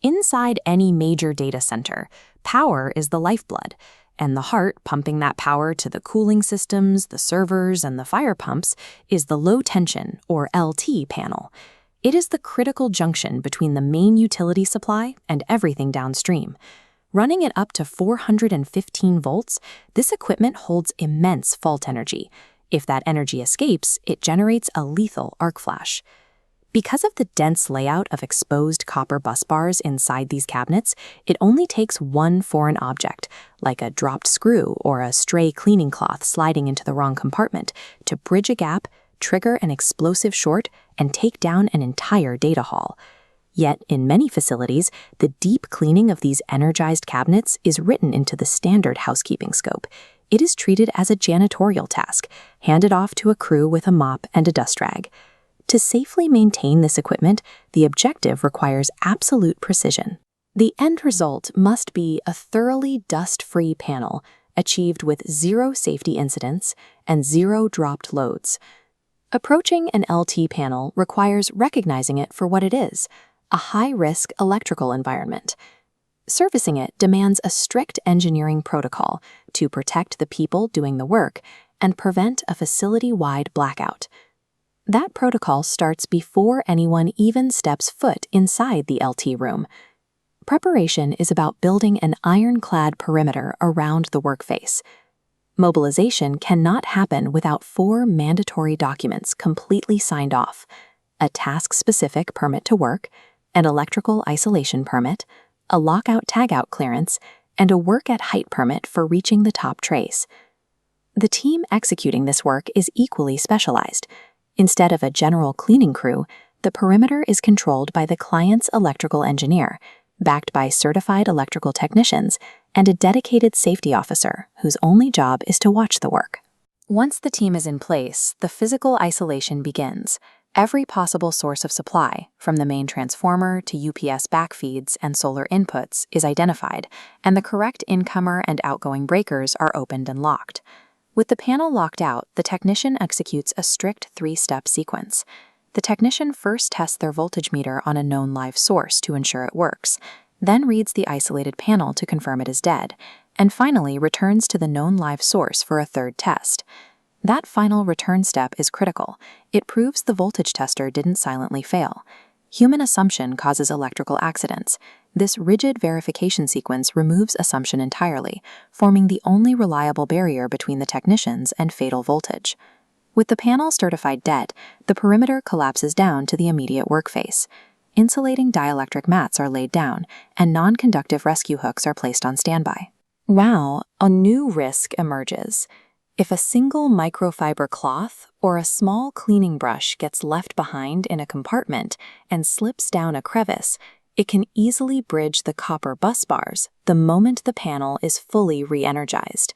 Inside any major data center, power is the lifeblood, and the heart pumping that power to the cooling systems, the servers, and the fire pumps is the low-tension, or LT, panel. It is the critical junction between the main utility supply and everything downstream. Running it up to 415 volts, this equipment holds immense fault energy. If that energy escapes, it generates a lethal arc flash. Because of the dense layout of exposed copper bus bars inside these cabinets, it only takes one foreign object, like a dropped screw or a stray cleaning cloth sliding into the wrong compartment, to bridge a gap, trigger an explosive short, and take down an entire data hall. Yet, in many facilities, the deep cleaning of these energized cabinets is written into the standard housekeeping scope. It is treated as a janitorial task, handed off to a crew with a mop and a dust rag. To safely maintain this equipment, the objective requires absolute precision. The end result must be a thoroughly dust-free panel, achieved with zero safety incidents and zero dropped loads. Approaching an LT panel requires recognizing it for what it is, a high-risk electrical environment. Servicing it demands a strict engineering protocol to protect the people doing the work and prevent a facility-wide blackout. That protocol starts before anyone even steps foot inside the LT room. Preparation is about building an ironclad perimeter around the workface. Mobilization cannot happen without 4 mandatory documents completely signed off: a task-specific permit to work, an electrical isolation permit, a lockout-tagout clearance, and a work-at-height permit for reaching the top trace. The team executing this work is equally specialized. Instead of a general cleaning crew, the perimeter is controlled by the client's electrical engineer, backed by certified electrical technicians and a dedicated safety officer whose only job is to watch the work. Once the team is in place, the physical isolation begins. Every possible source of supply, from the main transformer to UPS backfeeds and solar inputs, is identified, and the correct incomer and outgoing breakers are opened and locked. With the panel locked out, the technician executes a strict 3-step sequence. The technician first tests their voltage meter on a known live source to ensure it works, then reads the isolated panel to confirm it is dead, and finally returns to the known live source for a 3rd test. That final return step is critical. It proves the voltage tester didn't silently fail. Human assumption causes electrical accidents. This rigid verification sequence removes assumption entirely, forming the only reliable barrier between the technicians and fatal voltage. With the panel certified dead, the perimeter collapses down to the immediate workface. Insulating dielectric mats are laid down, and non-conductive rescue hooks are placed on standby. Wow, a new risk emerges. If a single microfiber cloth or a small cleaning brush gets left behind in a compartment and slips down a crevice, it can easily bridge the copper bus bars the moment the panel is fully re-energized.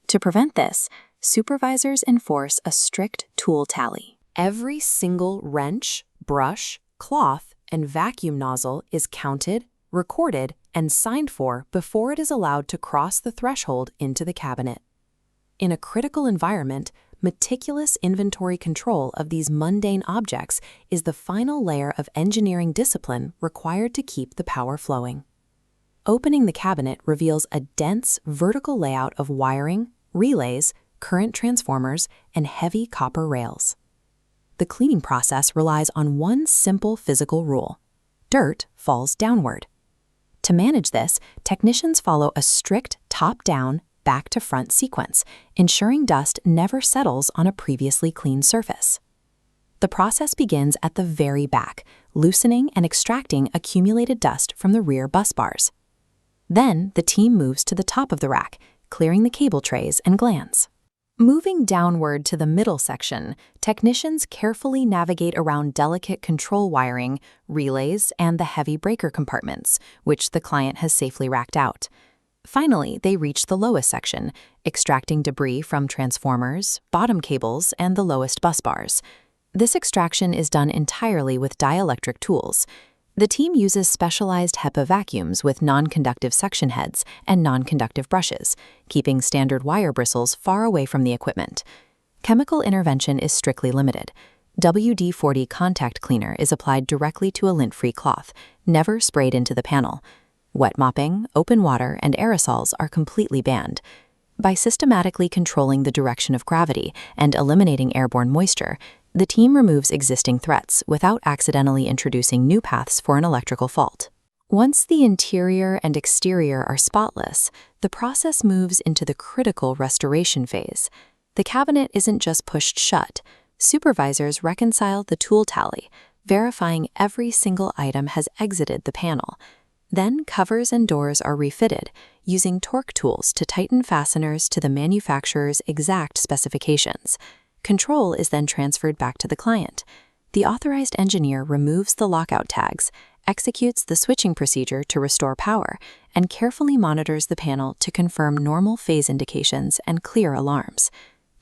To prevent this, supervisors enforce a strict tool tally. Every single wrench, brush, cloth, and vacuum nozzle is counted, recorded, and signed for before it is allowed to cross the threshold into the cabinet. In a critical environment, meticulous inventory control of these mundane objects is the final layer of engineering discipline required to keep the power flowing. Opening the cabinet reveals a dense vertical layout of wiring, relays, current transformers, and heavy copper rails. The cleaning process relies on one simple physical rule: dirt falls downward. To manage this, technicians follow a strict top-down, back-to-front sequence, ensuring dust never settles on a previously clean surface. The process begins at the very back, loosening and extracting accumulated dust from the rear bus bars. Then, the team moves to the top of the rack, clearing the cable trays and glands. Moving downward to the middle section, technicians carefully navigate around delicate control wiring, relays, and the heavy breaker compartments, which the client has safely racked out. Finally, they reach the lowest section, extracting debris from transformers, bottom cables, and the lowest bus bars. This extraction is done entirely with dielectric tools. The team uses specialized HEPA vacuums with non-conductive suction heads and non-conductive brushes, keeping standard wire bristles far away from the equipment. Chemical intervention is strictly limited. WD-40 contact cleaner is applied directly to a lint-free cloth, never sprayed into the panel. Wet mopping, open water, and aerosols are completely banned. By systematically controlling the direction of gravity and eliminating airborne moisture, the team removes existing threats without accidentally introducing new paths for an electrical fault. Once the interior and exterior are spotless, the process moves into the critical restoration phase. The cabinet isn't just pushed shut. Supervisors reconcile the tool tally, verifying every single item has exited the panel. Then covers and doors are refitted, using torque tools to tighten fasteners to the manufacturer's exact specifications. Control is then transferred back to the client. The authorized engineer removes the lockout tags, executes the switching procedure to restore power, and carefully monitors the panel to confirm normal phase indications and clear alarms.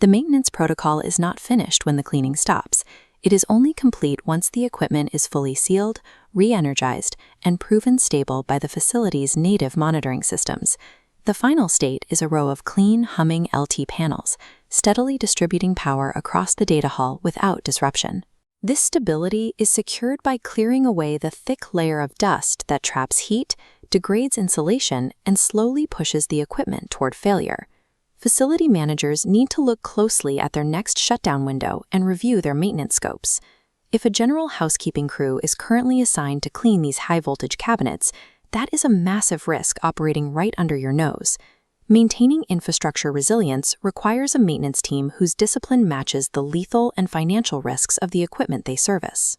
The maintenance protocol is not finished when the cleaning stops. It is only complete once the equipment is fully sealed, re-energized, and proven stable by the facility's native monitoring systems. The final state is a row of clean, humming LT panels, steadily distributing power across the data hall without disruption. This stability is secured by clearing away the thick layer of dust that traps heat, degrades insulation, and slowly pushes the equipment toward failure. Facility managers need to look closely at their next shutdown window and review their maintenance scopes. If a general housekeeping crew is currently assigned to clean these high-voltage cabinets, that is a massive risk operating right under your nose. Maintaining infrastructure resilience requires a maintenance team whose discipline matches the lethal and financial risks of the equipment they service.